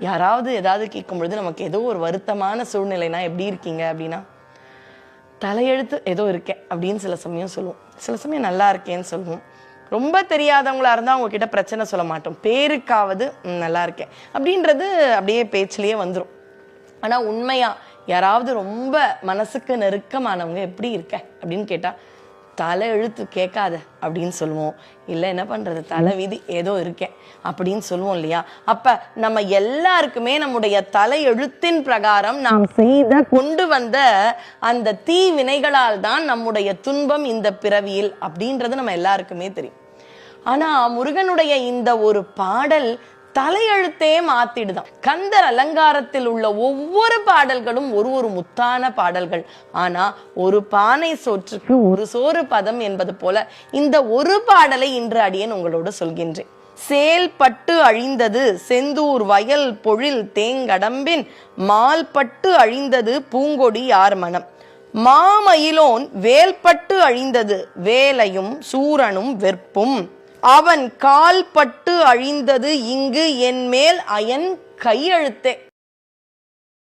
யாராவது ஏதாவது கேட்கும் பொழுது நமக்கு ஏதோ ஒரு வருத்தமான சூழ்நிலைனா எப்படி இருக்கீங்க அப்படின்னா, தலையெழுத்து ஏதோ இருக்கேன் அப்படின்னு சில சமயம் சொல்லுவோம், சில சமயம் நல்லா இருக்கேன்னு சொல்லுவோம். ரொம்ப தெரியாதவங்களா இருந்தால் அவங்க கிட்ட பிரச்சனை சொல்ல மாட்டோம், பேருக்காவது நல்லா இருக்கேன் அப்படின்றது அப்படியே பேச்சிலேயே வந்துடும். ஆனால் உண்மையா யாராவது ரொம்ப மனசுக்கு நெருக்கமானவங்க எப்படி இருக்க அப்படின்னு கேட்டால் தலை எழுத்து கேட்காத அப்படின்னு சொல்லுவோம். இல்லை என்ன பண்ணுறது, தலை விதி ஏதோ இருக்கேன் அப்படின்னு சொல்லுவோம் இல்லையா? அப்போ நம்ம எல்லாருக்குமே நம்முடைய தலை எழுத்தின் பிரகாரம் நாம் செய்த கொண்டு வந்த அந்த தீவினைகளால் தான் நம்முடைய துன்பம் இந்த பிறவியில் அப்படின்றது நம்ம எல்லாருக்குமே தெரியும். ஆனால் முருகனுடைய இந்த ஒரு பாடல் தலையெழுத்தே மாத்திடுதான். கந்தர் அலங்காரத்தில் உள்ள ஒவ்வொரு பாடல்களும் ஒரு முத்தான பாடல்கள். ஆனா ஒரு பானை சோற்றுக்கு ஒரு சோறு பதம் என்பது போல இந்த ஒரு பாடலை இன்று அடியேன் உங்களோடு சொல்கின்றேன். சேல் பட்டு அழிந்தது செந்தூர் வயல் பொழில் தேங்கடம்பின் மால் பட்டு அழிந்தது பூங்கொடி யார் மனம், மாமயிலோன் வேல்பட்டு அழிந்தது வேலையும் சூரனும் வெற்பும், அவன் கால் பட்டு அழிந்தது இங்கு என் மேல் அயன் கையெழுத்தே.